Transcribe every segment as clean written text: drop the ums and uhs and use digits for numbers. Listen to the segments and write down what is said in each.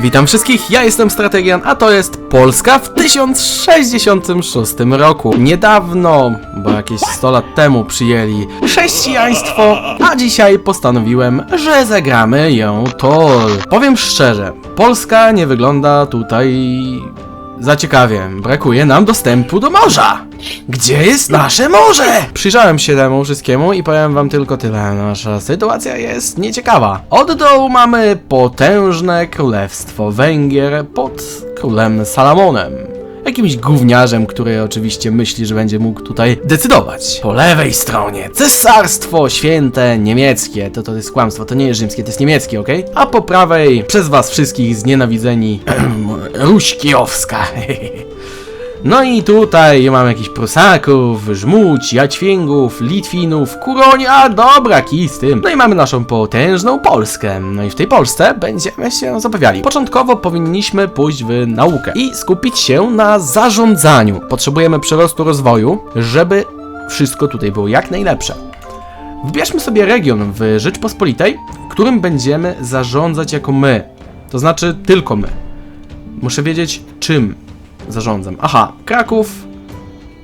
Witam wszystkich, ja jestem Strategian, a to jest Polska w 1066 roku. Niedawno, bo jakieś 100 lat temu przyjęli chrześcijaństwo, a dzisiaj postanowiłem, że zagramy ją TOR. Powiem szczerze, Polska nie wygląda tutaj za ciekawie. Brakuje nam dostępu do morza. Gdzie jest nasze morze? Przyjrzałem się temu wszystkiemu i powiem wam tylko tyle. Nasza sytuacja jest nieciekawa. Od dołu mamy potężne królestwo Węgier pod królem Salamonem. Jakimś gówniarzem, który oczywiście myśli, że będzie mógł tutaj decydować. Po lewej stronie Cesarstwo Święte Niemieckie. To jest kłamstwo, to nie jest rzymskie, to jest niemieckie, okej? A po prawej przez was wszystkich znienawidzeni Ruś Kijowska. No i tutaj mamy jakichś Prusaków, Żmudź, Jaćwięgów, Litwinów, Kuronia, dobra, kij z tym. No i mamy naszą potężną Polskę. No i w tej Polsce będziemy się zabawiali. Początkowo powinniśmy pójść w naukę i skupić się na zarządzaniu. Potrzebujemy przyrostu rozwoju, żeby wszystko tutaj było jak najlepsze. Wybierzmy sobie region w Rzeczpospolitej, którym będziemy zarządzać jako my. To znaczy tylko my. Muszę wiedzieć czym zarządzam. Aha, Kraków,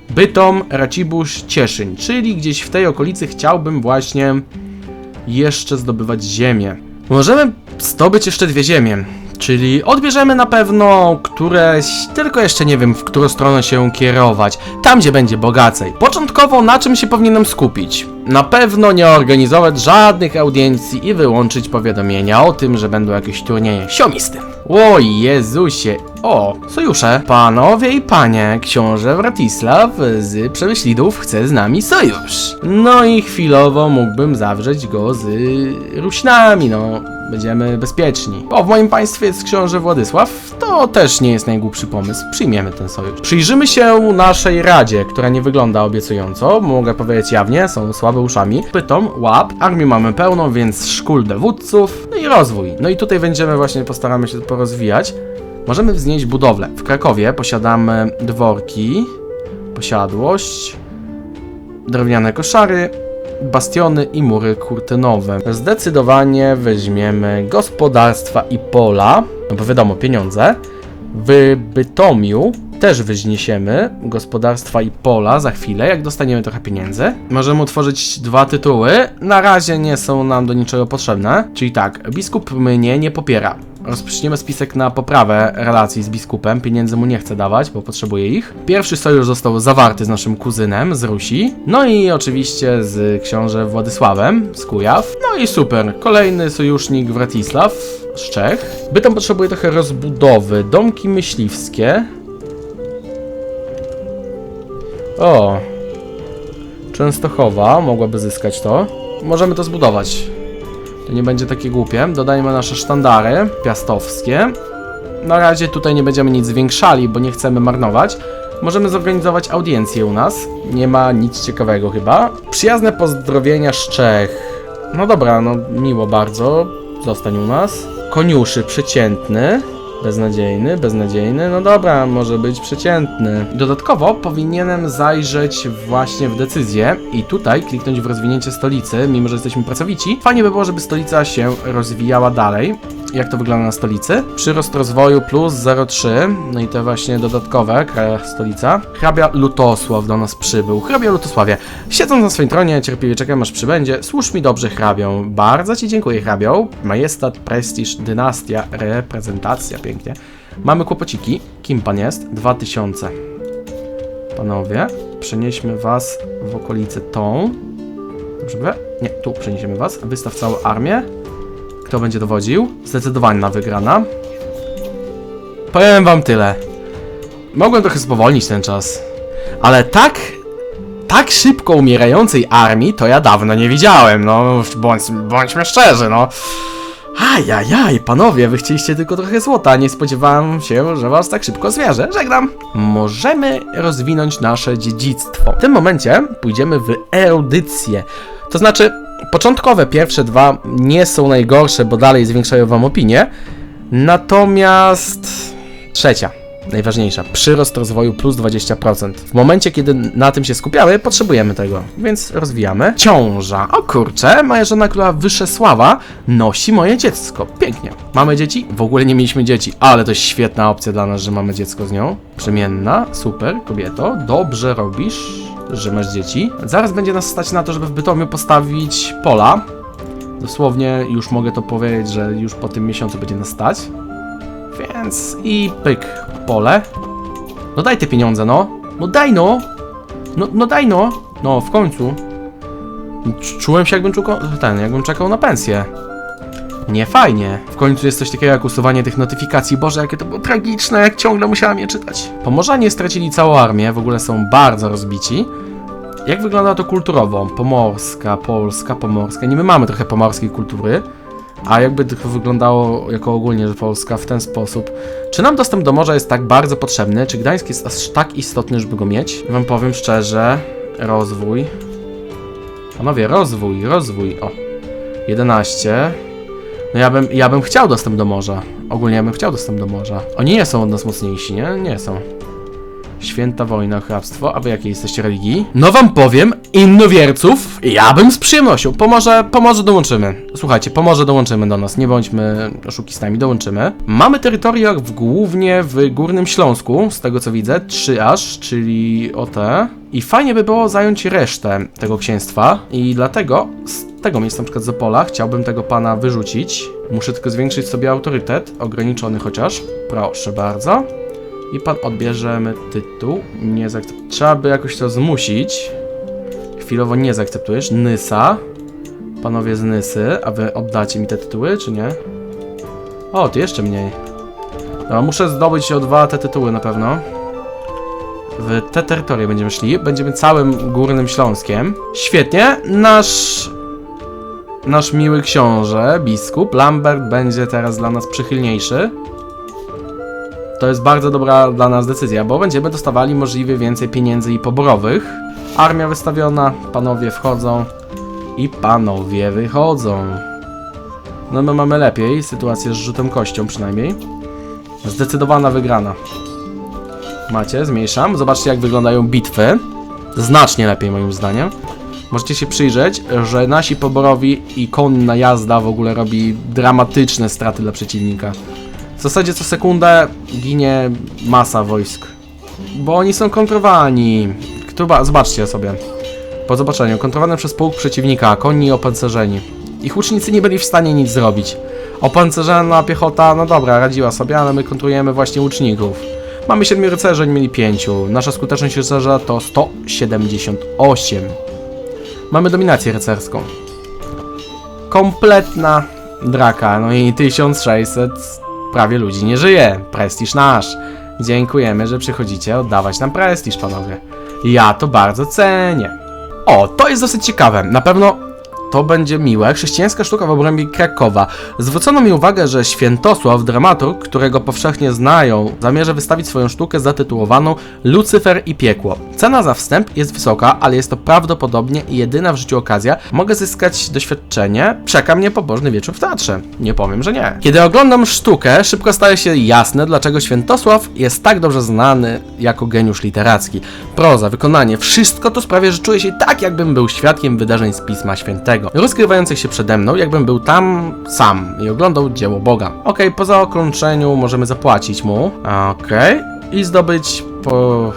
Bytom, Racibórz, Cieszyń, czyli gdzieś w tej okolicy chciałbym właśnie jeszcze zdobywać ziemię. Możemy zdobyć jeszcze dwie ziemie, czyli odbierzemy na pewno któreś, tylko jeszcze nie wiem w którą stronę się kierować, tam gdzie będzie bogacej. Początkowo na czym się powinienem skupić? Na pewno nie organizować żadnych audiencji i wyłączyć powiadomienia o tym, że będą jakieś turnieje. Siomisty. O Jezusie. O, sojusze. Panowie i panie, książę Władysław z Przemyślidów chce z nami sojusz. No i chwilowo mógłbym zawrzeć go z Ruśnami, no. Będziemy bezpieczni. O, w moim państwie jest książę Władysław, to też nie jest najgłupszy pomysł. Przyjmiemy ten sojusz. Przyjrzymy się naszej radzie, która nie wygląda obiecująco. Mogę powiedzieć jawnie, są słabe uszami. Pytom, łap. Armię mamy pełną, więc szkól dowódców. No i rozwój. No i tutaj będziemy właśnie, postaramy się porozwijać. Możemy wznieść budowlę. W Krakowie posiadamy dworki, posiadłość, drewniane koszary, bastiony i mury kurtynowe. Zdecydowanie weźmiemy gospodarstwa i pola, no bo wiadomo, pieniądze. W Bytomiu też wzniesiemy gospodarstwa i pola za chwilę, jak dostaniemy trochę pieniędzy. Możemy utworzyć dwa tytuły, na razie nie są nam do niczego potrzebne. Czyli tak, biskup mnie nie popiera. Rozpoczniemy spisek na poprawę relacji z biskupem, pieniędzy mu nie chcę dawać, bo potrzebuję ich. Pierwszy sojusz został zawarty z naszym kuzynem z Rusi, no i oczywiście z książę Władysławem z Kujaw. No i super, kolejny sojusznik Władysław z Czech. Bytom potrzebuje trochę rozbudowy, domki myśliwskie. O, Częstochowa mogłaby zyskać to. Możemy to zbudować. To nie będzie takie głupie. Dodajmy nasze sztandary piastowskie. Na razie tutaj nie będziemy nic zwiększali, bo nie chcemy marnować. Możemy zorganizować audiencję u nas. Nie ma nic ciekawego chyba. Przyjazne pozdrowienia z Czech. No dobra, no miło bardzo. Zostań u nas. Koniuszy przeciętny. Beznadziejny, no dobra, może być przeciętny. Dodatkowo powinienem zajrzeć właśnie w decyzję i tutaj kliknąć w rozwinięcie stolicy, mimo że jesteśmy pracowici. Fajnie by było, żeby stolica się rozwijała dalej. Jak to wygląda na stolicy? Przyrost rozwoju plus 0,3, no i te właśnie dodatkowe, stolica. Hrabia Lutosław do nas przybył. Hrabia Lutosławie, siedząc na swoim tronie, cierpliwie czekam aż przybędzie. Służ mi dobrze, hrabią. Bardzo ci dziękuję, hrabią. Majestat, prestiż, dynastia, reprezentacja, pięknie. Mamy kłopociki. Kim pan jest? 2000. Panowie, przenieśmy was w okolicę tą. Dobrze mówię? Nie, tu przeniesiemy was. Wystaw całą armię. Kto będzie dowodził? Zdecydowana wygrana. Powiem wam tyle. Mogłem trochę spowolnić ten czas. Ale tak szybko umierającej armii to ja dawno nie widziałem. No, bądźmy szczerzy, no. Ajajaj, panowie, wy chcieliście tylko trochę złota. Nie spodziewałem się, że was tak szybko zwierzę. Żegnam. Możemy rozwinąć nasze dziedzictwo. W tym momencie pójdziemy w erudycję. To znaczy, początkowe pierwsze dwa nie są najgorsze, bo dalej zwiększają wam opinię. Natomiast trzecia. najważniejsza, przyrost rozwoju plus 20%. W momencie, kiedy na tym się skupiamy, potrzebujemy tego, więc rozwijamy. Ciąża. O kurczę, moja żona króla Wyszesława nosi moje dziecko. Pięknie. Mamy dzieci? W ogóle nie mieliśmy dzieci, ale to jest świetna opcja dla nas, że mamy dziecko z nią. Przemienna, super, kobieto, dobrze robisz, że masz dzieci. Zaraz będzie nas stać na to, żeby w Bytomiu postawić pola. Dosłownie już mogę to powiedzieć, że już po tym miesiącu będzie nas stać. Więc i pyk, pole. No daj te pieniądze, no. No daj, no. No daj, no. No, w końcu. Czułem się, jakbym czekał na pensję. Nie fajnie. W końcu jest coś takiego jak usuwanie tych notyfikacji. Boże, jakie to było tragiczne, jak ciągle musiałem je czytać. Pomorzanie stracili całą armię, w ogóle są bardzo rozbici. Jak wygląda to kulturowo? Pomorska, Polska, pomorska. Nie, my mamy trochę pomorskiej kultury. A jakby to wyglądało jako ogólnie, że Polska w ten sposób. Czy nam dostęp do morza jest tak bardzo potrzebny? Czy Gdańsk jest aż tak istotny, żeby go mieć? Wam powiem szczerze. Rozwój. Panowie, rozwój. O. 11. No ja bym chciał dostęp do morza. Ogólnie ja bym chciał dostęp do morza. Oni nie są od nas mocniejsi, nie? Nie są. Święta wojna, hrabstwo. A wy jakiej jesteście religii? No wam powiem, innowierców ja bym z przyjemnością. Pomorze dołączymy. Słuchajcie, Pomorze dołączymy do nas. Nie bądźmy oszukistami, dołączymy. Mamy terytoria głównie w Górnym Śląsku, z tego co widzę. 3 aż, czyli o te. I fajnie by było zająć resztę tego księstwa. I dlatego z tego miejsca, na przykład z Opola, chciałbym tego pana wyrzucić. Muszę tylko zwiększyć sobie autorytet, ograniczony chociaż. Proszę bardzo. I pan odbierzemy tytuł. Nie zaakceptuje. Trzeba by jakoś to zmusić. Chwilowo nie zaakceptujesz. Nysa. Panowie z Nysy. A wy oddacie mi te tytuły, czy nie? O, ty jeszcze mniej. No, muszę zdobyć o 2 te tytuły na pewno. W te terytorie będziemy szli. Będziemy całym Górnym Śląskiem. Świetnie. Nasz miły książę, biskup Lambert będzie teraz dla nas przychylniejszy. To jest bardzo dobra dla nas decyzja, bo będziemy dostawali możliwie więcej pieniędzy i poborowych. Armia wystawiona, panowie wchodzą i panowie wychodzą. No my mamy lepiej, sytuację z rzutem kością przynajmniej. Zdecydowana wygrana. Macie, zmniejszam. Zobaczcie jak wyglądają bitwy. Znacznie lepiej moim zdaniem. Możecie się przyjrzeć, że nasi poborowi i konna jazda w ogóle robi dramatyczne straty dla przeciwnika. W zasadzie co sekundę ginie masa wojsk. Bo oni są kontrowani. Zobaczcie sobie. Po zobaczeniu. Kontrowany przez pułk przeciwnika. Konni opancerzeni. Ich łucznicy nie byli w stanie nic zrobić. Opancerzona piechota, no dobra, radziła sobie, ale my kontrolujemy właśnie łuczników. Mamy 7 rycerzy, oni mieli 5. Nasza skuteczność rycerza to 178. Mamy dominację rycerską. Kompletna draka. No i 1600 prawie ludzi nie żyje. Prestiż nasz. Dziękujemy, że przychodzicie oddawać nam prestiż, panowie. Ja to bardzo cenię. O, to jest dosyć ciekawe. Na pewno to będzie miłe. Chrześcijańska sztuka w obrębie Krakowa. Zwrócono mi uwagę, że Świętosław, dramaturg, którego powszechnie znają, zamierza wystawić swoją sztukę zatytułowaną Lucyfer i piekło. Cena za wstęp jest wysoka, ale jest to prawdopodobnie jedyna w życiu okazja. Mogę zyskać doświadczenie. Czeka mnie pobożny wieczór w teatrze. Nie powiem, że nie. Kiedy oglądam sztukę, szybko staje się jasne, dlaczego Świętosław jest tak dobrze znany jako geniusz literacki. Proza, wykonanie, wszystko to sprawia, że czuję się tak, jakbym był świadkiem wydarzeń z Pisma Świętego. Rozgrywających się przede mną, jakbym był tam sam i oglądał dzieło Boga. Okej, po zakończeniu możemy zapłacić mu. Okej. I zdobyć po...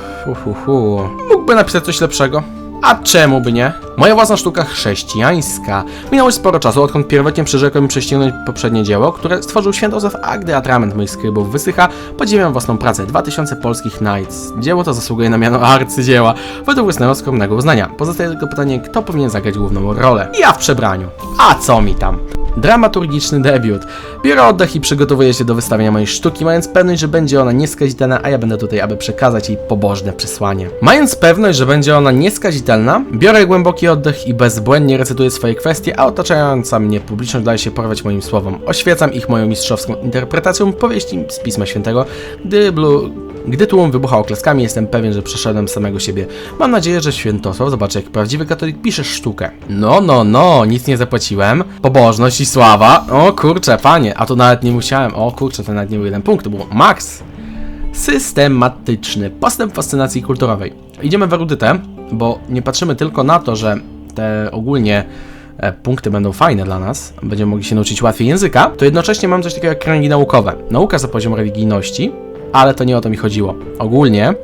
Mógłby napisać coś lepszego. A czemu by nie? Moja własna sztuka chrześcijańska. Minęło sporo czasu, odkąd pierwotnie przyrzekłem prześcignąć poprzednie dzieło, które stworzył Świętosław, a gdy atrament moich skrybów wysycha, podziwiam własną pracę. 2000 polskich Knights. Dzieło to zasługuje na miano arcydzieła, według własnego skromnego uznania. Pozostaje tylko pytanie, kto powinien zagrać główną rolę. Ja w przebraniu. A co mi tam? Dramaturgiczny debiut. Biorę oddech i przygotowuję się do wystawienia mojej sztuki, mając pewność, że będzie ona nieskazitelna, a ja będę tutaj, aby przekazać jej pobożne przesłanie. Mając pewność, że będzie ona nieskazitelna, biorę głęboki oddech i bezbłędnie recytuję swoje kwestie, a otaczająca mnie publiczność daje się porwać moim słowom. Oświecam ich moją mistrzowską interpretacją powieści z Pisma Świętego. Gdy tłum wybucha oklaskami, jestem pewien, że przeszedłem samego siebie. Mam nadzieję, że Świętosław zobaczy, jak prawdziwy katolik pisze sztukę. No, nic nie zapłaciłem. Pobożność i sława. O kurczę, panie, a to nawet nie musiałem. O kurczę, to nawet nie był 1 punkt, to było max. Systematyczny postęp fascynacji kulturowej. Idziemy w erudytę, bo nie patrzymy tylko na to, że te ogólnie punkty będą fajne dla nas, będziemy mogli się nauczyć łatwiej języka, to jednocześnie mam coś takiego jak kręgi naukowe. Nauka za poziom religijności, ale to nie o to mi chodziło. Ogólnie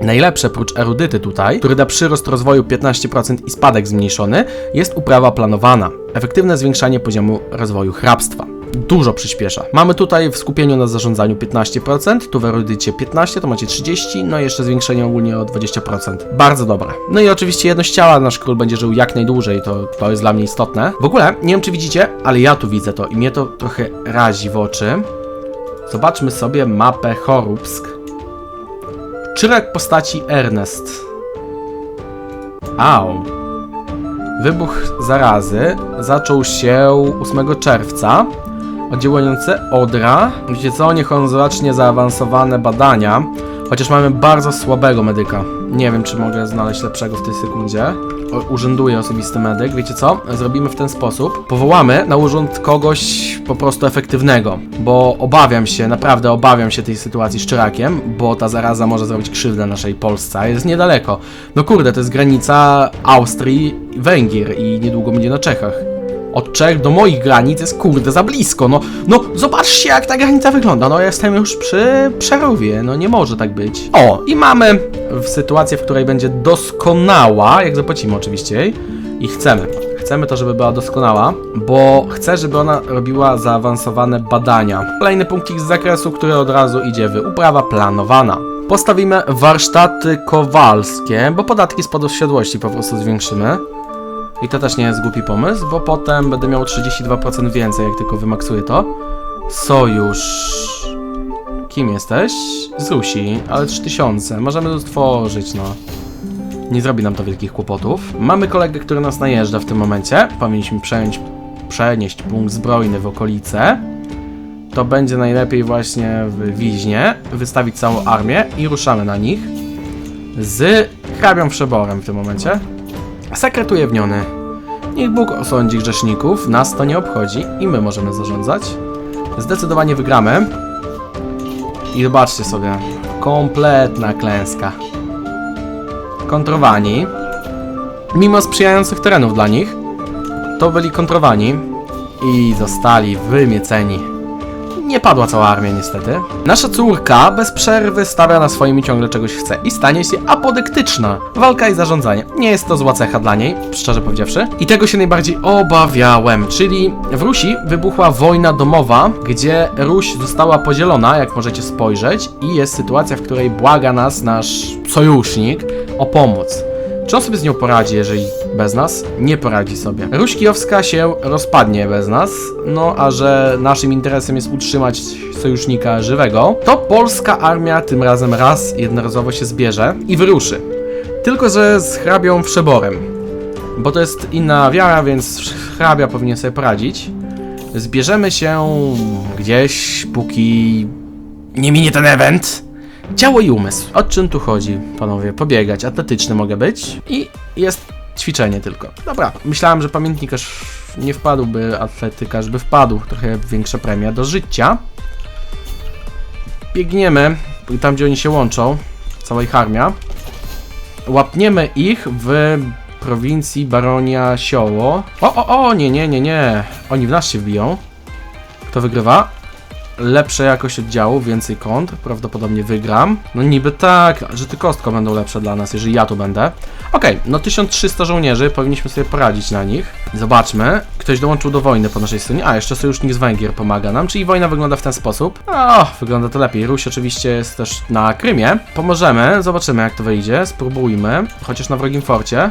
najlepsze prócz erudyty tutaj, który da przyrost rozwoju 15% i spadek zmniejszony, jest uprawa planowana. Efektywne zwiększanie poziomu rozwoju hrabstwa. Dużo przyspiesza. Mamy tutaj w skupieniu na zarządzaniu 15%, tu w erudycie 15%, to macie 30%, no i jeszcze zwiększenie ogólnie o 20%. Bardzo dobre. No i oczywiście jedność ciała, nasz król będzie żył jak najdłużej, to jest dla mnie istotne. W ogóle, nie wiem czy widzicie, ale ja tu widzę to i mnie to trochę razi w oczy. Zobaczmy sobie mapę Choróbsk. Czyrek postaci Ernest. Au. Wybuch zarazy zaczął się 8 czerwca. Oddziałujące Odra. Wiecie co? Niech on zacznie zaawansowane badania. Chociaż mamy bardzo słabego medyka. Nie wiem, czy mogę znaleźć lepszego w tej sekundzie. Urzęduje osobisty medyk. Wiecie co? Zrobimy w ten sposób. Powołamy na urząd kogoś po prostu efektywnego. Bo obawiam się, naprawdę obawiam się tej sytuacji z Czyrakiem, bo ta zaraza może zrobić krzywdę naszej Polsce. A jest niedaleko. No kurde, to jest granica Austrii i Węgier i niedługo będzie na Czechach. Od Czech do moich granic jest kurde za blisko, no zobaczcie jak ta granica wygląda, no jestem już przy Przerowie, no nie może tak być. O, i mamy sytuację, w której będzie doskonała, jak zapłacimy oczywiście jej i chcemy to, żeby była doskonała, bo chcę, żeby ona robiła zaawansowane badania. Kolejny punkcik z zakresu, który od razu idzie w uprawa planowana. Postawimy warsztaty kowalskie, bo podatki z posiadłości po prostu zwiększymy. I to też nie jest głupi pomysł, bo potem będę miał 32% więcej, jak tylko wymaksuję to. Sojusz. Kim jesteś? Z Rusi, ale 3000. Możemy to stworzyć, no. Nie zrobi nam to wielkich kłopotów. Mamy kolegę, który nas najeżdża w tym momencie. Powinniśmy przenieść punkt zbrojny w okolice. To będzie najlepiej właśnie w Wiźnie. Wystawić całą armię i ruszamy na nich. Z hrabią Wszeborem w tym momencie. Sekret ujawniony. Niech Bóg osądzi grzeszników, nas to nie obchodzi i my możemy zarządzać. Zdecydowanie wygramy. I zobaczcie sobie, kompletna klęska. Kontrowani. Mimo sprzyjających terenów dla nich, to byli kontrowani i zostali wymieceni. Nie padła cała armia niestety. Nasza córka bez przerwy stawia na swoim i ciągle czegoś chce i stanie się apodyktyczna. Walka i zarządzanie. Nie jest to zła cecha dla niej, szczerze powiedziawszy. I tego się najbardziej obawiałem, czyli w Rusi wybuchła wojna domowa, gdzie Ruś została podzielona, jak możecie spojrzeć, i jest sytuacja, w której błaga nas nasz sojusznik o pomoc. Czy on sobie z nią poradzi, jeżeli bez nas? Nie poradzi sobie. Ruś Kijowska się rozpadnie bez nas, no a że naszym interesem jest utrzymać sojusznika żywego, to polska armia tym razem raz jednorazowo się zbierze i wyruszy. Tylko że z hrabią Wszeborem, bo to jest inna wiara, więc hrabia powinien sobie poradzić. Zbierzemy się gdzieś, póki nie minie ten event. Ciało i umysł. O czym tu chodzi, panowie? Pobiegać, atletyczny mogę być i jest ćwiczenie tylko. Dobra, myślałem, że pamiętnikarz nie wpadłby, atletykarz by wpadł. Trochę większa premia do życia. Biegniemy tam, gdzie oni się łączą, cała ich armia. Łapniemy ich w prowincji Baronia Sioło. Nie. Oni w nas się wbiją. Kto wygrywa? Lepsza jakość oddziału, więcej kontr, prawdopodobnie wygram. No niby tak, że ty kostką będą lepsze dla nas, jeżeli ja tu będę. Okej, no 1300 żołnierzy, powinniśmy sobie poradzić na nich. Zobaczmy, ktoś dołączył do wojny po naszej stronie. A, jeszcze sojusznik z Węgier pomaga nam, czyli wojna wygląda w ten sposób. O, wygląda to lepiej. Ruś oczywiście jest też na Krymie. Pomożemy, zobaczymy jak to wyjdzie, spróbujmy. Chociaż na wrogim forcie.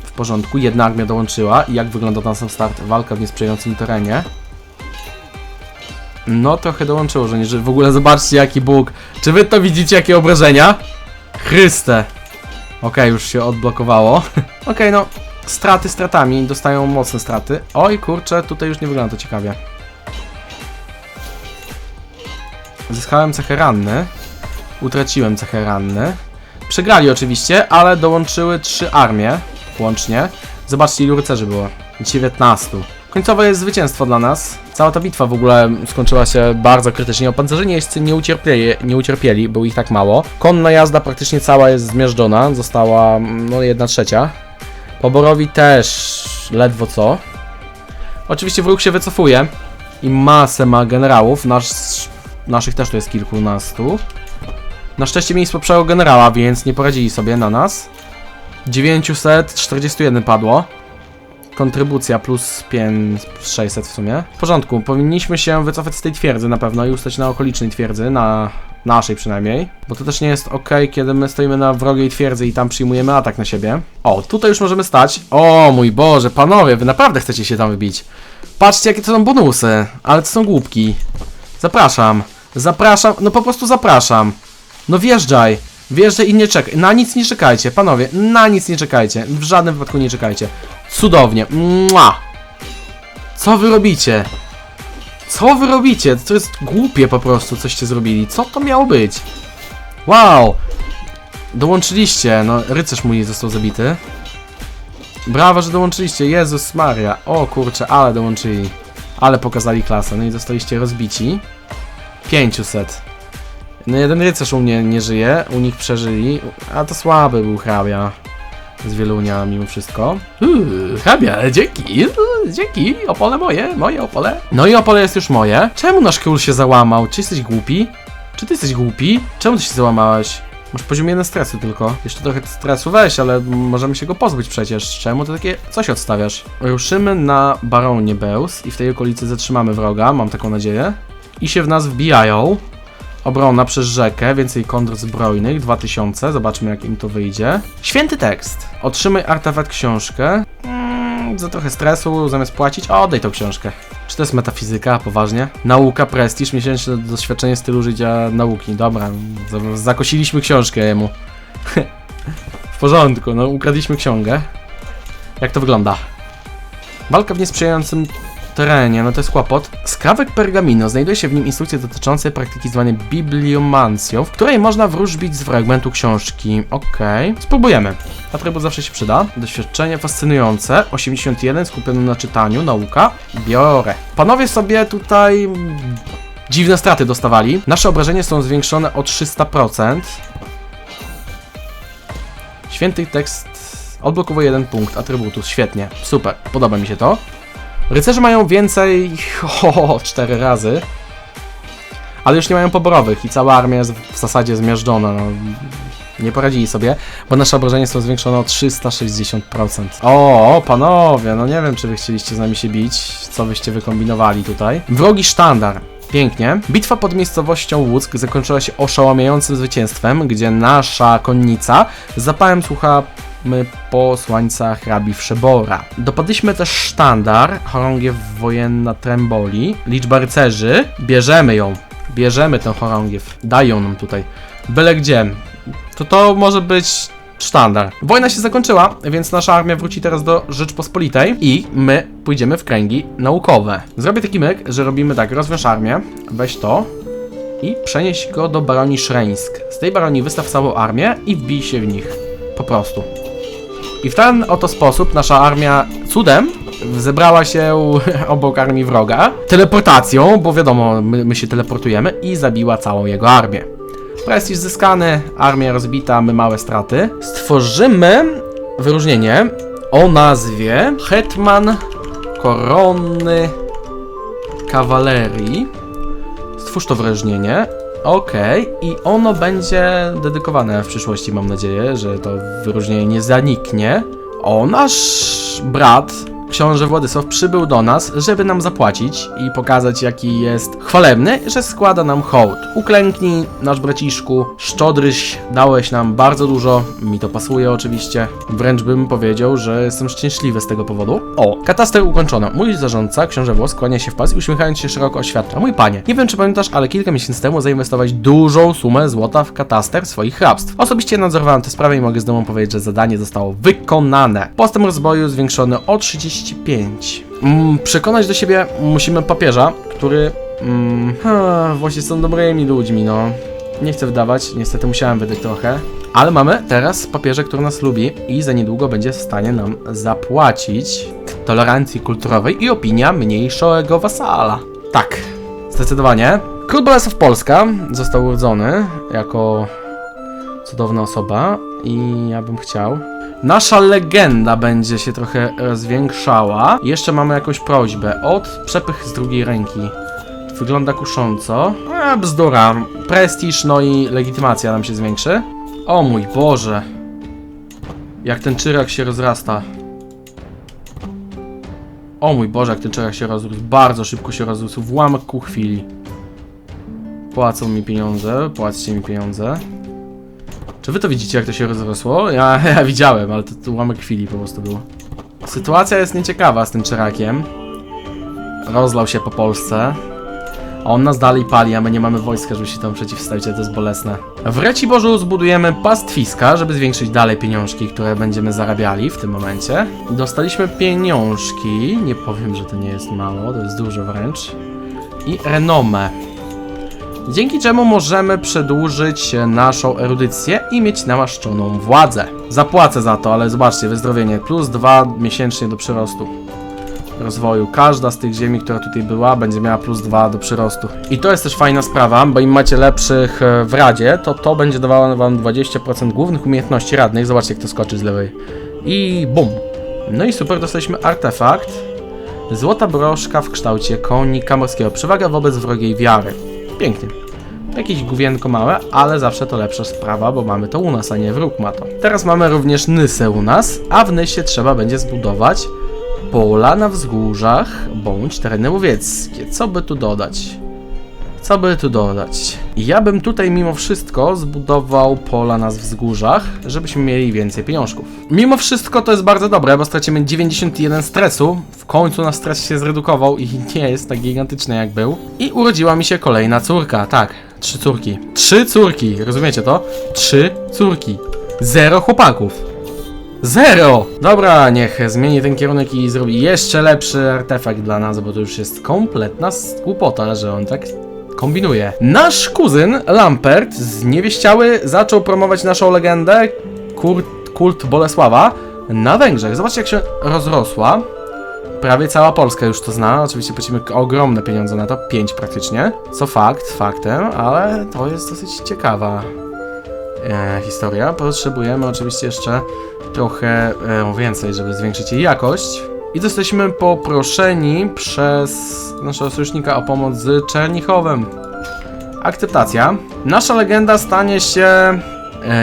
W porządku, jedna armia dołączyła i jak wygląda na sam start walka w niesprzyjającym terenie. No trochę dołączyło, że w ogóle zobaczcie jaki Bóg. Czy wy to widzicie, jakie obrażenia? Chryste. Okej, już się odblokowało. Okej, no straty stratami, dostają mocne straty. Oj kurczę, tutaj już nie wygląda to ciekawie. Zyskałem cechę ranny. Utraciłem cechę ranny. Przegrali oczywiście, ale dołączyły 3 armie łącznie. Zobaczcie ilu rycerzy było. 19. Końcowo jest zwycięstwo dla nas. Cała ta bitwa w ogóle skończyła się bardzo krytycznie. Opancerzeni jeźdźcy nie ucierpieli, było ich tak mało. Konna jazda praktycznie cała jest zmiażdżona, została no 1/3. Poborowi też ledwo co. Oczywiście wróg się wycofuje i masę ma generałów. Naszych też tu jest kilkunastu. Na szczęście mieli słabszego generała, więc nie poradzili sobie na nas. 941 padło. Kontrybucja plus 600 w sumie. W porządku, powinniśmy się wycofać z tej twierdzy na pewno i ustać na okolicznej twierdzy, na naszej przynajmniej. Bo to też nie jest ok, kiedy my stoimy na wrogiej twierdzy i tam przyjmujemy atak na siebie. O, tutaj już możemy stać. O mój Boże, panowie, wy naprawdę chcecie się tam wybić. Patrzcie, jakie to są bonusy, ale to są głupki. Zapraszam, no po prostu zapraszam. No wjeżdżaj i nie czekaj, na nic nie czekajcie, panowie, na nic nie czekajcie, w żadnym wypadku nie czekajcie. Cudownie, mua! Co wy robicie? Co wy robicie? To jest głupie po prostu, coście zrobili. Co to miało być? Wow! Dołączyliście, no rycerz mój został zabity. Brawo, że dołączyliście, Jezus Maria. O kurczę, ale dołączyli. Ale pokazali klasę, no i zostaliście rozbici. 500. No jeden rycerz u mnie nie żyje, u nich przeżyli, a to słaby był hrabia. Z Wielunia mimo wszystko. Hrabia, dzięki, opole moje opole. No i opole jest już moje. Czemu nasz król się załamał? Czy jesteś głupi? Czy ty jesteś głupi? Czemu ty się załamałeś? Masz poziom 1 stresu tylko. Jeszcze trochę stresu weź, ale możemy się go pozbyć przecież. Czemu to takie coś odstawiasz? Ruszymy na Baronie Beus i w tej okolicy zatrzymamy wroga, mam taką nadzieję. I się w nas wbijają. Obrona przez rzekę, więcej kontr zbrojnych, 2000, zobaczmy jak im to wyjdzie. Święty tekst. Otrzymaj artefakt książkę. Za trochę stresu, zamiast płacić, oddaj tą książkę. Czy to jest metafizyka, poważnie? Nauka, prestiż, miesięczne doświadczenie stylu życia nauki. Dobra, zakosiliśmy książkę jemu. W porządku, no ukradliśmy książkę. Jak to wygląda? Walka w niesprzyjającym terenie, no to jest kłopot. Skrawek pergamino, znajduje się w nim instrukcje dotyczące praktyki zwanej bibliomancją, w której można wróżbić z fragmentu książki. Okej. Spróbujemy. Atrybut zawsze się przyda. Doświadczenie fascynujące. 81 skupione na czytaniu, nauka. Biorę. Panowie sobie tutaj dziwne straty dostawali. Nasze obrażenia są zwiększone o 300%. Święty tekst odblokowuje 1 punkt atrybutu. Świetnie. Super. Podoba mi się to. Rycerze mają więcej, 4 razy, ale już nie mają poborowych i cała armia jest w zasadzie zmiażdżona, no, nie poradzili sobie, bo nasze obrażenia są zwiększone o 360%. O, panowie, no nie wiem, czy wy chcieliście z nami się bić, co byście wykombinowali tutaj. Wrogi sztandar. Pięknie. Bitwa pod miejscowością Łuck zakończyła się oszałamiającym zwycięstwem, gdzie nasza konnica z zapałem słuchała posłańca hrabi Wszebora. Dopadliśmy też sztandar, chorągiew wojenna Tremboli, liczba rycerzy, bierzemy tę chorągiew, dają nam tutaj, byle gdzie, to może być sztandar. Wojna się zakończyła, więc nasza armia wróci teraz do Rzeczpospolitej i my pójdziemy w kręgi naukowe. Zrobię taki myk, że robimy tak, rozwiąż armię, weź to i przenieś go do baronii Szreńsk. Z tej baronii wystaw całą armię i wbij się w nich, po prostu. I w ten oto sposób nasza armia cudem zebrała się obok armii wroga, teleportacją, bo wiadomo, my się teleportujemy, i zabiła całą jego armię. Prestiż zyskany, armia rozbita, my małe straty. Stworzymy wyróżnienie o nazwie Hetman Korony Kawalerii. Stwórz to wyróżnienie. Okej, i ono będzie dedykowane w przyszłości, mam nadzieję, że to wyróżnienie nie zaniknie. O, nasz brat, książę Władysław, przybył do nas, żeby nam zapłacić i pokazać, jaki jest chwalebny, że składa nam hołd. Uklęknij, nasz braciszku, szczodryś, dałeś nam bardzo dużo, mi to pasuje oczywiście, wręcz bym powiedział, że jestem szczęśliwy z tego powodu. O, kataster ukończono. Mój zarządca, książę Włos, kłania się w pas i uśmiechając się szeroko oświadcza: mój panie, nie wiem czy pamiętasz, ale kilka miesięcy temu zainwestować dużą sumę złota w kataster swoich hrabstw. Osobiście nadzorowałem tę sprawę i mogę z dumą powiedzieć, że zadanie zostało wykonane. Postęp rozwoju zwiększony o 35. Przekonać do siebie musimy papieża, który... właśnie są dobrymi ludźmi, no. Nie chcę wydawać, niestety musiałem wydać trochę. Ale mamy teraz papieża, który nas lubi i za niedługo będzie w stanie nam zapłacić tolerancji kulturowej i opinia mniejszego wasala. Tak, zdecydowanie. Król Bolesław Polska został urodzony jako cudowna osoba i ja bym chciał. Nasza legenda będzie się trochę zwiększała. Jeszcze mamy jakąś prośbę od przepych z drugiej ręki. Wygląda kusząco. Bzdura. Prestiż, no i legitymacja nam się zwiększy. O mój Boże. Jak ten czyrak się rozrasta. O mój Boże, jak ten czyrak się rozrósł. Bardzo szybko się rozrósł. W ułamku chwili. Płacą mi pieniądze. Płaccie mi pieniądze. Czy wy to widzicie, jak to się rozrosło? Ja widziałem, ale to ułamek chwili po prostu było. Sytuacja jest nieciekawa z tym czyrakiem. Rozlał się po Polsce. A on nas dalej pali, a my nie mamy wojska, żeby się tam przeciwstawić, a to jest bolesne. W Raciborzu zbudujemy pastwiska, żeby zwiększyć dalej pieniążki, które będziemy zarabiali w tym momencie. Dostaliśmy pieniążki, nie powiem, że to nie jest mało, to jest dużo wręcz. I renomę. Dzięki czemu możemy przedłużyć naszą erudycję i mieć namaszczoną władzę. Zapłacę za to, ale zobaczcie, wyzdrowienie plus 2 miesięcznie do przyrostu rozwoju. Każda z tych ziemi, która tutaj była, będzie miała plus 2 do przyrostu. I to jest też fajna sprawa, bo im macie lepszych w Radzie, to będzie dawało wam 20% głównych umiejętności radnych. Zobaczcie, jak to skoczy z lewej. I bum. No i super, dostaliśmy artefakt. Złota broszka w kształcie konika morskiego. Przewaga wobec wrogiej wiary. Pięknie. Jakieś główienko małe, ale zawsze to lepsza sprawa, bo mamy to u nas, a nie wróg ma to. Teraz mamy również Nysę u nas, a w Nysie trzeba będzie zbudować pola na wzgórzach bądź tereny łowieckie. Co by tu dodać? Co by tu dodać? Ja bym tutaj mimo wszystko zbudował pola na wzgórzach, żebyśmy mieli więcej pieniążków. Mimo wszystko to jest bardzo dobre, bo stracimy 91 stresu. W końcu nasz stres się zredukował i nie jest tak gigantyczny jak był. I urodziła mi się kolejna córka. Tak, 3 córki. 3 córki, rozumiecie to? 3 córki. 0 chłopaków. 0! Dobra, niech zmieni ten kierunek i zrobi jeszcze lepszy artefakt dla nas, bo to już jest kompletna głupota, że on tak kombinuje. Nasz kuzyn Lampert z niewieściały zaczął promować naszą legendę kult Bolesława na Węgrzech. Zobaczcie, jak się rozrosła. Prawie cała Polska już to zna. Oczywiście płacimy ogromne pieniądze na to, 5 praktycznie. Co faktem, ale to jest dosyć ciekawa historia. Potrzebujemy oczywiście jeszcze trochę więcej, żeby zwiększyć jej jakość. I jesteśmy poproszeni przez naszego sojusznika o pomoc z Czernichowem. Akceptacja. Nasza legenda stanie się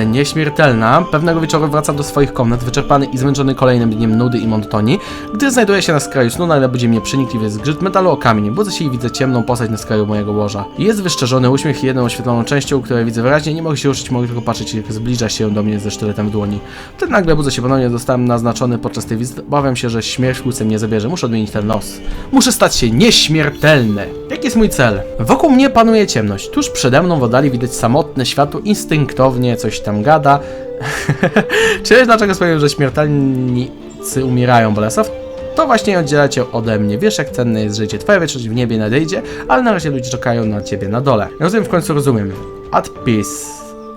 nieśmiertelna. Pewnego wieczoru wraca do swoich komnat, wyczerpany i zmęczony kolejnym dniem nudy i monotonii. Gdy znajduje się na skraju snu, nagle budzi mnie przenikliwy zgrzyt metalu o kamień. Budzę się i widzę ciemną postać na skraju mojego łoża. Jest wyszczerzony uśmiech i jedną oświetloną częścią, której widzę wyraźnie. Nie mogę się ruszyć, mogę tylko patrzeć, jak zbliża się do mnie ze sztyletem w dłoni. Wtedy nagle budzę się ponownie, zostałem naznaczony podczas tej wizyty. Obawiam się, że śmierć wkrótce mnie zabierze. Muszę odmienić ten los. Muszę stać się nieśmiertelny. Jaki jest mój cel? Wokół mnie panuje ciemność. Tuż przede mną w oddali widać samotne światło, instynktownie coś tam gada. Czy wiesz, dlaczego powiem, że śmiertelnicy umierają, Bolesław? To właśnie oddziela cię ode mnie. Wiesz, jak cenne jest życie. Twoja wieczność w niebie nadejdzie, ale na razie ludzie czekają na ciebie na dole. Rozumiem, w końcu rozumiem. Adpis.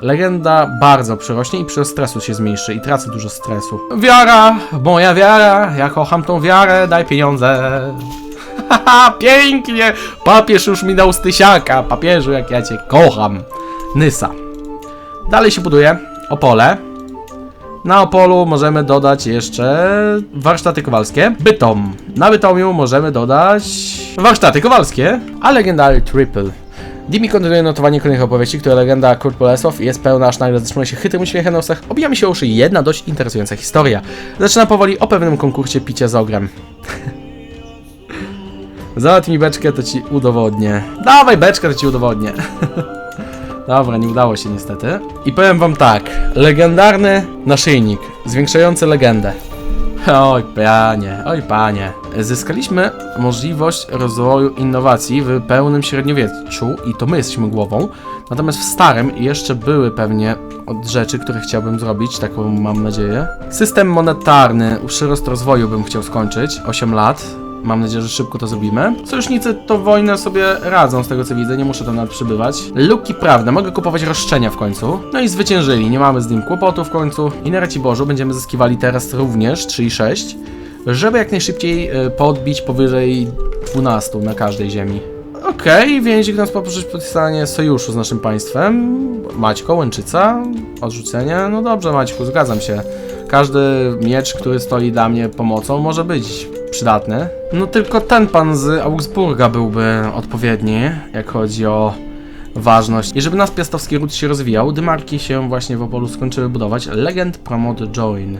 Legenda bardzo przyrośnie i przyrost stresu się zmniejszy i tracę dużo stresu. Wiara, moja wiara, ja kocham tą wiarę, daj pieniądze. Haha, pięknie! Papież już mi dał stysiaka. Papieżu, jak ja cię kocham. Nysa. Dalej się buduje Opole. Na Opolu możemy dodać jeszcze warsztaty kowalskie. Bytom. Na Bytomiu możemy dodać warsztaty kowalskie, a legendary triple. Dimi kontynuuje notowanie kolejnych opowieści, które legenda Kurt Bolesław jest pełna, aż nagle zatrzymuje się chytrym uśmiechem na ustach. Obija mi się uszy jedna dość interesująca historia. Zaczyna powoli o pewnym konkursie picia z ogrem. Załatw mi beczkę, to ci udowodnię. Dawaj beczkę, to ci udowodnię. Dobra, nie udało się niestety. I powiem wam tak. Legendarny naszyjnik, zwiększający legendę. Oj panie, oj panie. Zyskaliśmy możliwość rozwoju innowacji w pełnym średniowieczu i to my jesteśmy głową. Natomiast w starym jeszcze były pewnie od rzeczy, które chciałbym zrobić, taką mam nadzieję. System monetarny, przyrost rozwoju bym chciał skończyć, 8 lat. Mam nadzieję, że szybko to zrobimy. Sojusznicy to wojnę sobie radzą, z tego co widzę, nie muszę tam nawet przybywać. Luki prawne, mogę kupować roszczenia w końcu. No i zwyciężyli, nie mamy z nim kłopotu w końcu. I na Raciborzu będziemy zyskiwali teraz również 3,6, żeby jak najszybciej podbić powyżej 12 na każdej ziemi. Okej, więzik nas poproszę podpisanie sojuszu z naszym państwem. Maćko, Łęczyca, odrzucenie. No dobrze, Maćku, zgadzam się. Każdy miecz, który stoi dla mnie pomocą, może być przydatny. No tylko ten pan z Augsburga byłby odpowiedni, jak chodzi o ważność. I żeby nasz piastowski ród się rozwijał, dymarki się właśnie w Opolu skończyły budować. Legend Promote Join.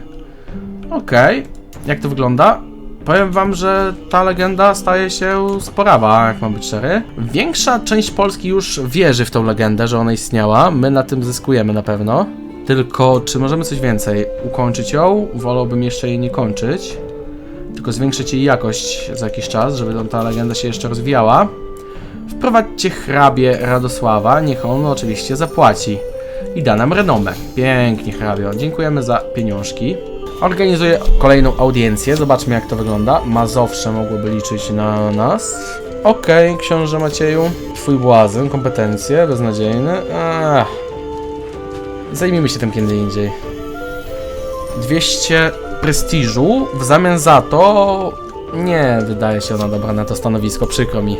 Okej, jak to wygląda? Powiem wam, że ta legenda staje się sporawa, jak mam być szczery. Większa część Polski już wierzy w tą legendę, że ona istniała. My na tym zyskujemy na pewno. Tylko, czy możemy coś więcej? Ukończyć ją? Wolałbym jeszcze jej nie kończyć. Tylko zwiększyć jej jakość za jakiś czas, żeby ta legenda się jeszcze rozwijała. Wprowadźcie hrabię Radosława, niech on oczywiście zapłaci. I da nam renomę. Pięknie, hrabio. Dziękujemy za pieniążki. Organizuję kolejną audiencję. Zobaczmy, jak to wygląda. Mazowsze mogłoby liczyć na nas. Okej, książę Macieju. Twój błazen, kompetencje, beznadziejny. Zajmijmy się tym kiedy indziej. 200 prestiżu. W zamian za to... Nie wydaje się ona dobra na to stanowisko, przykro mi.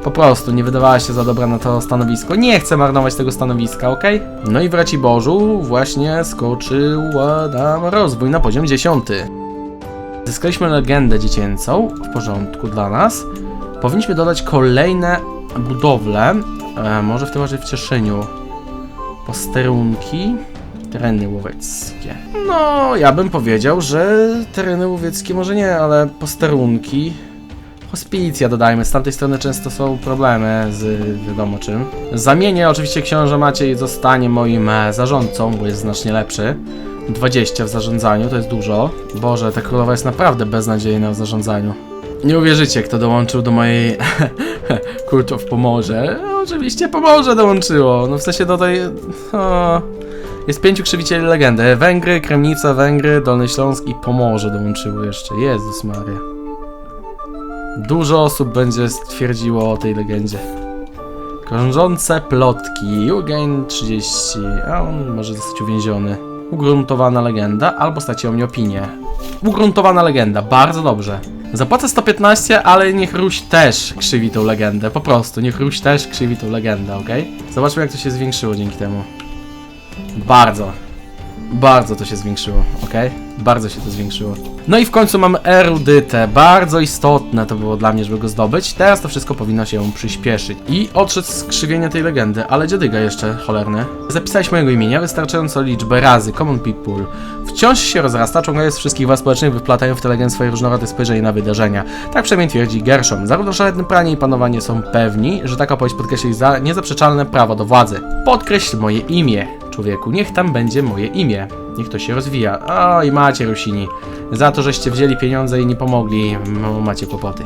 Po prostu nie wydawała się za dobra na to stanowisko. Nie chcę marnować tego stanowiska, ok? No i w Raciborzu właśnie skoczył nam rozwój na poziom 10. Zyskaliśmy legendę dziecięcą, w porządku dla nas. Powinniśmy dodać kolejne budowle. Może w tym razie w Cieszyniu. Posterunki. Tereny łowieckie. No, ja bym powiedział, że tereny łowieckie może nie, ale posterunki. Hospicja dodajmy, z tamtej strony często są problemy z wiadomo czym. Zamienię oczywiście książę Maciej zostanie moim zarządcą, bo jest znacznie lepszy. 20 w zarządzaniu, to jest dużo. Boże, ta królowa jest naprawdę beznadziejna w zarządzaniu. Nie uwierzycie, kto dołączył do mojej Court of Pomorze. Oczywiście Pomorze dołączyło, no w sensie tutaj... Jest 5 krzywicieli legendy. Węgry, Kremnica, Węgry, Dolny Śląsk i Pomorze dołączyło jeszcze. Jezus Maria. Dużo osób będzie stwierdziło o tej legendzie. Krążące plotki. Jurgen 30. A on może zostać uwięziony. Ugruntowana legenda, albo stać ją mnie opinię. Ugruntowana legenda, bardzo dobrze. Zapłacę 115, ale niech Ruś też krzywi tą legendę. Po prostu, niech Ruś też krzywi tą legendę, ok? Zobaczmy, jak to się zwiększyło dzięki temu. Bardzo to się zwiększyło, ok? Bardzo się to zwiększyło. No i w końcu mamy erudytę. Bardzo istotne to było dla mnie, żeby go zdobyć. Teraz to wszystko powinno się przyspieszyć. I odszedł z krzywienia tej legendy, ale dziadyga jeszcze cholerny. Zapisaliśmy jego imienia, wystarczająco liczbę razy. Common people. Wciąż się rozrasta, ciągle z wszystkich władz społecznych wyplatają w tę legendę swoje różnorodne spojrzenie na wydarzenia. Tak przynajmniej twierdzi Gershom. Zarówno szlachetne pranie i panowanie są pewni, że taka opowieść podkreśli za niezaprzeczalne prawo do władzy. Podkreśl moje imię. Człowieku, niech tam będzie moje imię. Niech to się rozwija. O, i macie Rusini. Za to, żeście wzięli pieniądze i nie pomogli, macie kłopoty.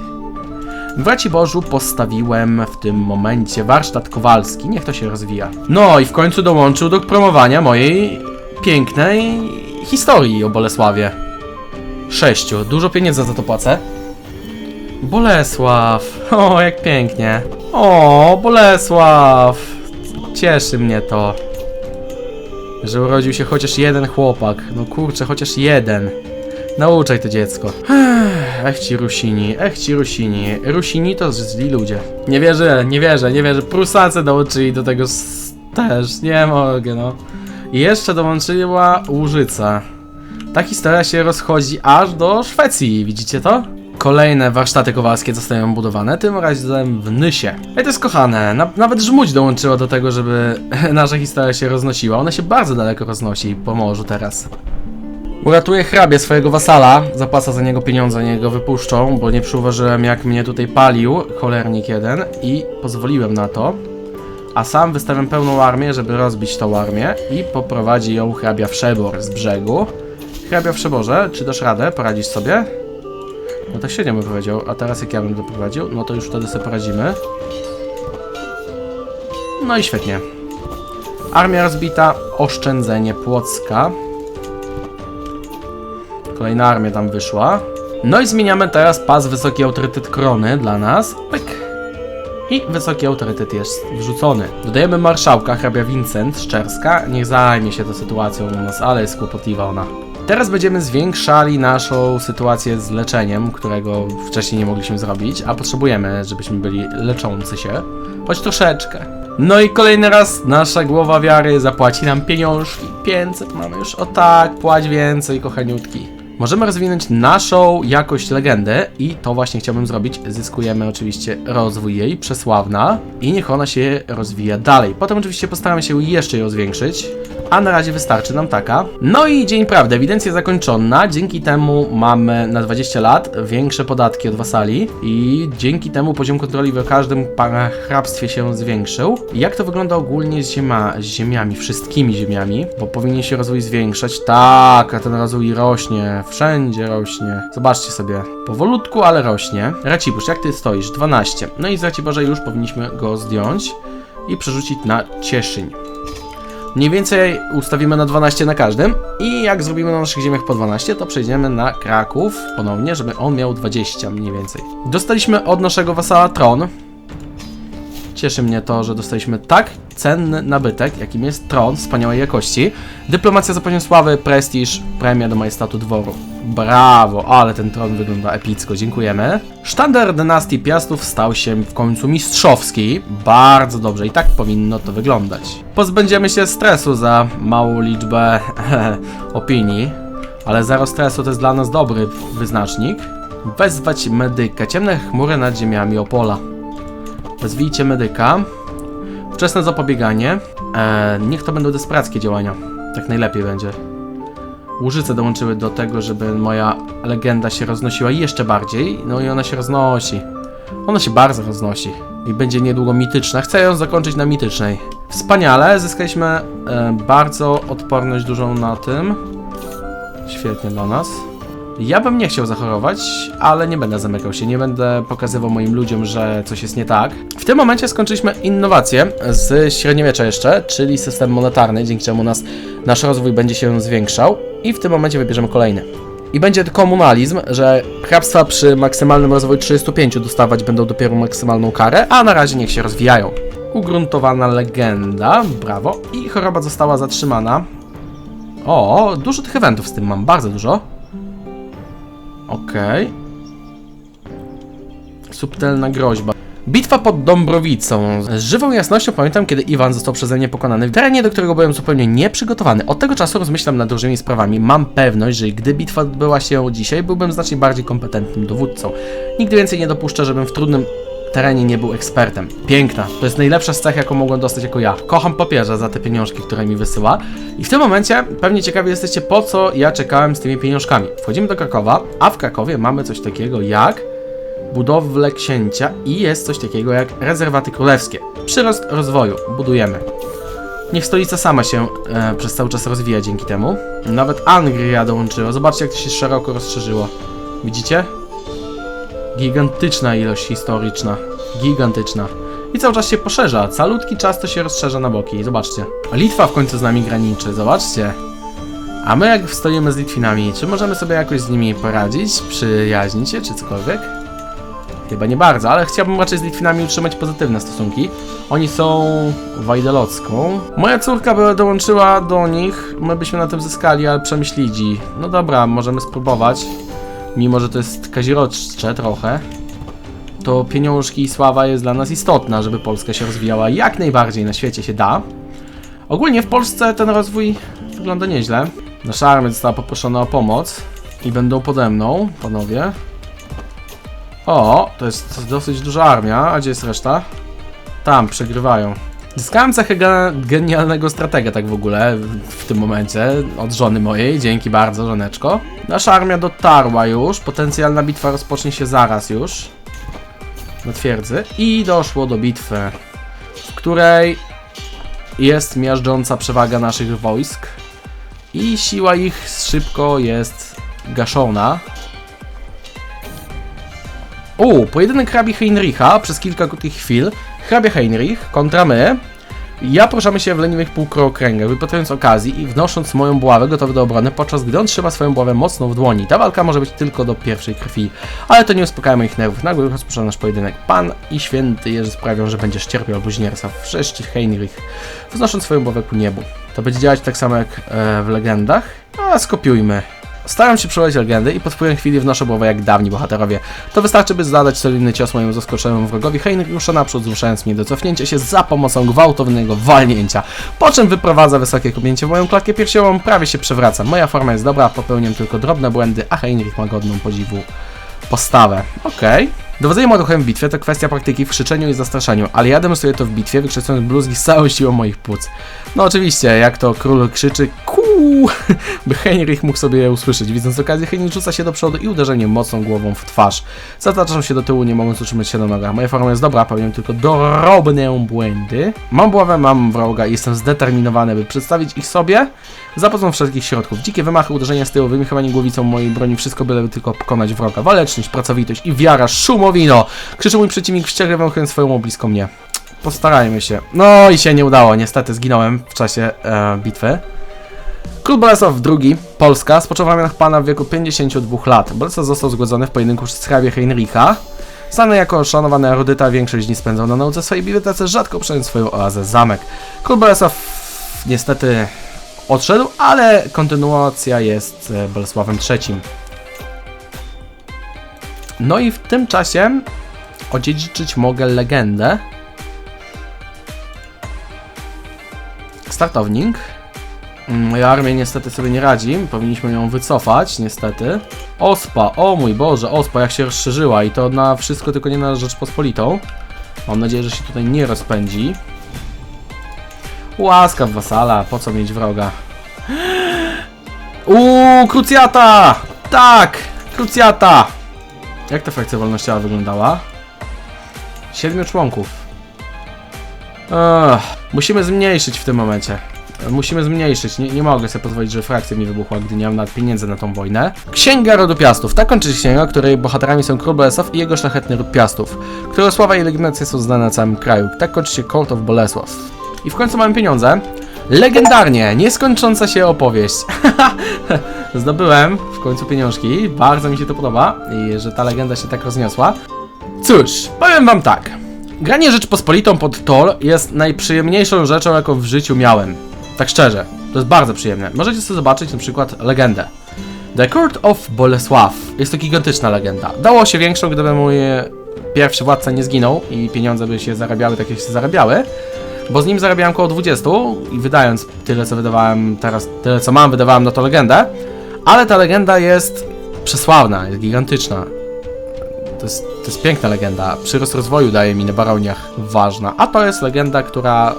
W Raciborzu postawiłem w tym momencie warsztat kowalski. Niech to się rozwija. No i w końcu dołączył do promowania mojej pięknej historii o Bolesławie. 6. Dużo pieniędzy za to płacę. Bolesław. O, jak pięknie. O, Bolesław. Cieszy mnie to. Że urodził się chociaż jeden chłopak. No kurczę, chociaż jeden. Nauczaj to dziecko. Ech ci Rusini, ech ci Rusini. Rusini to źli ludzie. Nie wierzę. Prusacy dołączyli do tego też. Nie mogę, no. I jeszcze dołączyła Łużyca. Ta historia się rozchodzi aż do Szwecji, widzicie to? Kolejne warsztaty kowalskie zostają budowane, tym razem w Nysie. I to jest kochane, nawet Żmudź dołączyła do tego, żeby nasza historia się roznosiła. Ona się bardzo daleko roznosi po morzu teraz. Uratuję hrabię swojego wasala, zapłaca za niego pieniądze, niech go wypuszczą, bo nie przyuważyłem jak mnie tutaj palił, cholernik jeden, i pozwoliłem na to. A sam wystawiam pełną armię, żeby rozbić tą armię i poprowadzi ją hrabia Wszebor z brzegu. Hrabia Wszeborze, czy dasz radę? Poradzisz sobie? No tak średnio bym powiedział, a teraz jak ja bym doprowadził, no to już wtedy sobie poradzimy. No i świetnie. Armia rozbita, oszczędzenie Płocka. Kolejna armia tam wyszła. No i zmieniamy teraz pas wysoki autorytet krony dla nas. Pyk. I wysoki autorytet jest wrzucony. Dodajemy marszałka, hrabia Vincent Szczerska. Niech zajmie się tą sytuacją u nas, ale jest kłopotliwa ona. Teraz będziemy zwiększali naszą sytuację z leczeniem, którego wcześniej nie mogliśmy zrobić, a potrzebujemy, żebyśmy byli leczący się. Choć troszeczkę. No i kolejny raz nasza głowa wiary zapłaci nam pieniążki. 500 mamy już. O tak, płać więcej, kochaniutki. Możemy rozwinąć naszą jakość legendę i to właśnie chciałbym zrobić. Zyskujemy oczywiście rozwój jej, przesławna, i niech ona się rozwija dalej. Potem oczywiście postaramy się jeszcze ją zwiększyć, a na razie wystarczy nam taka. No i dzień prawdy, ewidencja zakończona. Dzięki temu mamy na 20 lat większe podatki od wasali i dzięki temu poziom kontroli w każdym hrabstwie się zwiększył. Jak to wygląda ogólnie z ziemiami, wszystkimi ziemiami, bo powinien się rozwój zwiększać. Tak, a ten rozwój rośnie, wszędzie rośnie. Zobaczcie sobie, powolutku, ale rośnie. Raciborz, jak ty stoisz? 12. No i z Raciborza już powinniśmy go zdjąć i przerzucić na Cieszyń. Mniej więcej ustawimy na 12 na każdym i jak zrobimy na naszych ziemiach po 12, to przejdziemy na Kraków ponownie, żeby on miał 20 mniej więcej. Dostaliśmy od naszego wasala tron. Cieszy mnie to, że dostaliśmy tak cenny nabytek, jakim jest tron wspaniałej jakości. Dyplomacja za poziom sławy, prestiż, premia do majestatu dworu. Brawo, ale ten tron wygląda epicko, dziękujemy. Sztandar dynastii Piastów stał się w końcu mistrzowski. Bardzo dobrze i tak powinno to wyglądać. Pozbędziemy się stresu za małą liczbę opinii, ale zero stresu to jest dla nas dobry wyznacznik. Wezwać medyka, ciemne chmury nad ziemiami Opola. Wezwijcie medyka. Wczesne zapobieganie. Niech to będą desperackie działania. Tak najlepiej będzie. Łużyce dołączyły do tego, żeby moja legenda się roznosiła jeszcze bardziej. No i ona się roznosi. Ona się bardzo roznosi. I będzie niedługo mityczna. Chcę ją zakończyć na mitycznej. Wspaniale. Zyskaliśmy bardzo odporność dużą na tym. Świetnie dla nas. Ja bym nie chciał zachorować, ale nie będę zamykał się, nie będę pokazywał moim ludziom, że coś jest nie tak. W tym momencie skończyliśmy innowację z średniowiecza jeszcze, czyli system monetarny, dzięki czemu nasz rozwój będzie się zwiększał i w tym momencie wybierzemy kolejny. I będzie komunalizm, że hrabstwa przy maksymalnym rozwoju 35 dostawać będą dopiero maksymalną karę, a na razie niech się rozwijają. Ugruntowana legenda, brawo, i choroba została zatrzymana. O, dużo tych eventów z tym mam, bardzo dużo. Okej. Subtelna groźba. Bitwa pod Dąbrowicą. Z żywą jasnością pamiętam, kiedy Iwan został przeze mnie pokonany w terenie, do którego byłem zupełnie nieprzygotowany. Od tego czasu rozmyślam nad różnymi sprawami. Mam pewność, że gdy bitwa odbyła się dzisiaj, byłbym znacznie bardziej kompetentnym dowódcą. Nigdy więcej nie dopuszczę, żebym w trudnym terenie nie był ekspertem. Piękna. To jest najlepsza z cech, jaką mogłem dostać jako ja. Kocham papieża za te pieniążki, które mi wysyła. I w tym momencie pewnie ciekawi jesteście, po co ja czekałem z tymi pieniążkami. Wchodzimy do Krakowa, a w Krakowie mamy coś takiego jak budowle księcia i jest coś takiego jak rezerwaty królewskie. Przyrost rozwoju. Budujemy. Niech stolica sama się przez cały czas rozwija dzięki temu. Nawet Anglia dołączyła. Zobaczcie, jak to się szeroko rozszerzyło. Widzicie? Gigantyczna ilość historyczna. Gigantyczna. I cały czas się poszerza. Calutki czas to się rozszerza na boki. Zobaczcie. Litwa w końcu z nami graniczy. Zobaczcie. A my jak stoimy z Litwinami, czy możemy sobie jakoś z nimi poradzić? Przyjaźnić się, czy cokolwiek? Chyba nie bardzo, ale chciałbym raczej z Litwinami utrzymać pozytywne stosunki. Oni są wajdelocką. Moja córka by dołączyła do nich. My byśmy na tym zyskali, ale przemyślidzi. No dobra, możemy spróbować. Mimo że to jest kaziroczcze trochę, to pieniążki i sława jest dla nas istotna, żeby Polska się rozwijała jak najbardziej na świecie się da. Ogólnie w Polsce ten rozwój wygląda nieźle. Nasza armia została poproszona o pomoc i będą pode mną, panowie. O, to jest dosyć duża armia, a gdzie jest reszta? Tam, przegrywają. Zyskałem cechę genialnego stratega tak w ogóle w tym momencie od żony mojej, dzięki bardzo, żoneczko. Nasza armia dotarła już, potencjalna bitwa rozpocznie się zaraz już na twierdzy i doszło do bitwy, w której jest miażdżąca przewaga naszych wojsk i siła ich szybko jest gaszona. Pojedynek hrabi Heinricha przez kilka krótkich chwil. Hrabia Heinrich kontra my. Ja poruszamy się w leniwych półkrągach, wypatrując okazji i wnosząc moją buławę gotowy do obrony, podczas gdy on trzyma swoją buławę mocno w dłoni. Ta walka może być tylko do pierwszej krwi, ale to nie uspokaja moich nerwów. Nagły rozpoczyna nasz pojedynek. Pan i święty Jerzy sprawią, że będziesz cierpiał albo źnierca. Wrzeszczy Heinrich, wznosząc swoją buławę ku niebu. To będzie działać tak samo jak w legendach. A skopiujmy. Staram się przełożyć legendy i po wpływem chwili wnoszę buławę jak dawni bohaterowie. To wystarczy, by zadać solidny cios mojemu zaskoczonemu wrogowi. Heinrich rusza naprzód, zmuszając mnie do cofnięcia się za pomocą gwałtownego walnięcia. Po czym wyprowadza wysokie kopnięcie w moją klatkę piersiową, prawie się przewracam. Moja forma jest dobra, popełniam tylko drobne błędy, a Heinrich ma godną podziwu postawę. Okej. Dowodzenie ładuchem w bitwie to kwestia praktyki w krzyczeniu i zastraszaniu, ale ja demonstruję to w bitwie, wykrzykując bluzgi z całą siłą moich płuc. No oczywiście, jak to król krzyczy kuuu, by Heinrich mógł sobie je usłyszeć. Widząc okazję, Heinrich rzuca się do przodu i uderza mnie mocną głową w twarz. Zataczam się do tyłu, nie mogąc utrzymać się na nogach. Moja forma jest dobra, pełnię tylko drobne błędy. Mam buławę, mam wroga i jestem zdeterminowany, by przedstawić ich sobie za pomocą wszelkich środków. Dzikie wymachy, uderzenia z tyłu, wymiechowanie głowicą mojej broni, wszystko byle tylko pokonać wroga. Waleczność, pracowitość i wiara, szumowino! Krzyczy mój przeciwnik wściekle węchując swoją blisko mnie. Postarajmy się. No i się nie udało, niestety zginąłem w czasie bitwy. Król Bolesław II, Polska, spoczął w ramionach pana w wieku 52 lat. Bolesław został zgłodzony w pojedynku przez hrabię Heinricha. Znany jako szanowany erudyta, większość dni spędzał na nauce swojej bibliotece, rzadko przejąc swoją oazę zamek. Król Bolesław niestety odszedł, ale kontynuacja jest Bolesławem III. No i w tym czasie odziedziczyć mogę legendę. Startownik. Moja armia niestety sobie nie radzi, powinniśmy ją wycofać, niestety. Ospa, o mój Boże, Ospa jak się rozszerzyła i to na wszystko, tylko nie na Rzeczpospolitą. Mam nadzieję, że się tutaj nie rozpędzi. Łaskaw wasala, po co mieć wroga? Krucjata! Tak! Krucjata! Jak ta frakcja wolnościowa wyglądała? 7 członków. Musimy zmniejszyć w tym momencie. Musimy zmniejszyć. Nie mogę sobie pozwolić, że frakcja mi wybuchła, gdy nie mam nawet pieniędzy na tą wojnę. Księga rodu Piastów. Tak kończy się księga, której bohaterami są król Bolesław i jego szlachetny ród Piastów, którego sława i legendacja są znane na całym kraju. Tak kończy się Court of Bolesław. I w końcu mamy pieniądze. Legendarnie, nieskończąca się opowieść. Zdobyłem w końcu pieniążki. Bardzo mi się to podoba i że ta legenda się tak rozniosła. Cóż, powiem wam tak. Granie Rzeczpospolitą pod Tor jest najprzyjemniejszą rzeczą, jaką w życiu miałem. Tak szczerze, to jest bardzo przyjemne. Możecie sobie zobaczyć na przykład legendę. The Court of Bolesław. Jest to gigantyczna legenda. Dało się większą, gdyby mój pierwszy władca nie zginął i pieniądze by się zarabiały tak, jak się zarabiały. Bo z nim zarabiałem około 20 i wydając tyle, co wydawałem teraz, tyle, co mam, wydawałem na to legendę. Ale ta legenda jest przesławna, jest gigantyczna. To jest piękna legenda. Przyrost rozwoju daje mi na baroniach ważna. A to jest legenda, która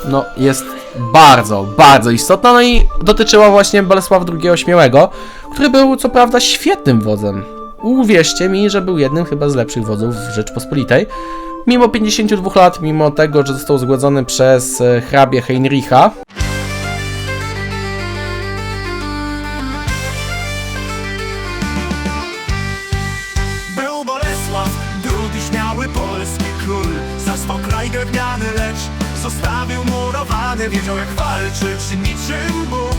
no, jest bardzo, bardzo istotna. No i dotyczyła właśnie Bolesława II Śmiałego, który był co prawda świetnym wodzem. Uwierzcie mi, że był jednym chyba z lepszych wodzów Rzeczpospolitej. Mimo 52 lat, mimo tego, że został zgładzony przez hrabię Heinricha. Był Bolesław, II śmiały polski król. Zastał kraj drewniany, lecz zostawił murowany. Wiedział jak walczyć niczym Bóg.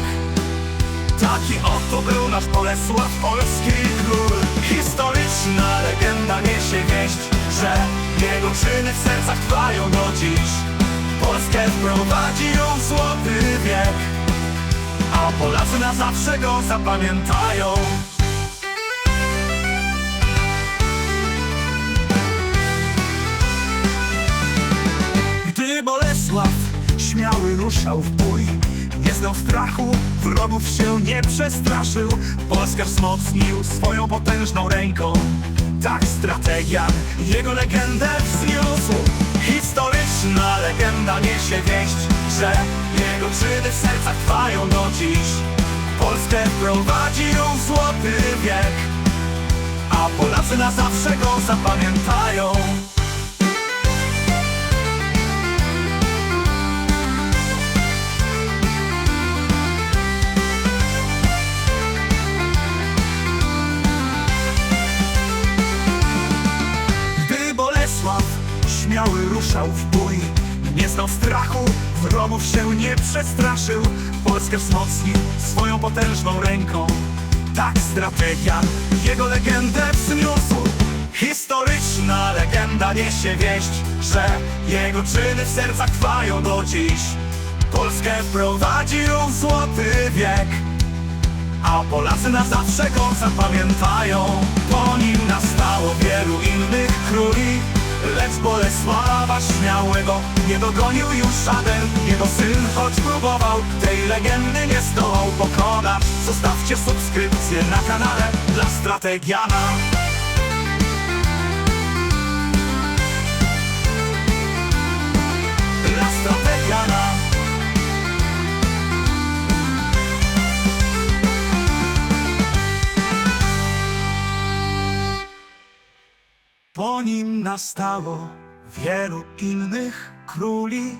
Taki oto był nasz Bolesław, polski król. Historyczna legenda niesie wieść, że jego czyny w sercach trwają do dziś. Polskę wprowadził w złoty wiek, a Polacy na zawsze go zapamiętają. Gdy Bolesław śmiały ruszał w bój, nie znał strachu, wrogów się nie przestraszył. Polskę wzmocnił swoją potężną ręką. Tak strategia jego legendę wzniósł. Historyczna legenda niesie wieść, że jego czyny w sercach trwają do dziś. Polskę wprowadził w złoty wiek, a Polacy na zawsze go zapamiętają. Śmiały ruszał w bój, nie znał strachu, strachu, wrogów się nie przestraszył. Polskę wzmocnił swoją potężną ręką. Tak strategia jego legendę wzniósł. Historyczna legenda niesie wieść, że jego czyny w sercach trwają do dziś. Polskę wprowadził w złoty wiek, a Polacy na zawsze go zapamiętają. Po nim nastało wielu innych króli, lecz Bolesława Śmiałego nie dogonił już żaden jego syn. Choć próbował, tej legendy nie zdołał pokonać. Zostawcie subskrypcję na kanale dla Strategiana. Dla Strategiana. Po nim nastało wielu innych króli,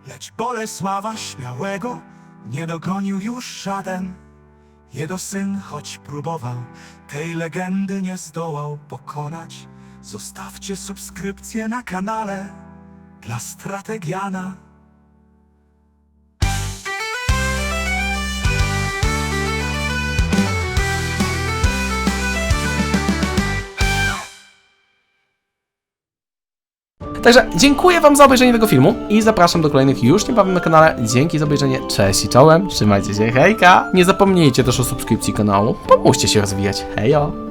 lecz Bolesława Śmiałego nie dogonił już żaden jego syn. Choć próbował, tej legendy nie zdołał pokonać. Zostawcie subskrypcję na kanale dla Strategiana. Także dziękuję wam za obejrzenie tego filmu i zapraszam do kolejnych już niebawem na kanale. Dzięki za obejrzenie, cześć i czołem, trzymajcie się, hejka! Nie zapomnijcie też o subskrypcji kanału, pomóżcie się rozwijać, hejo!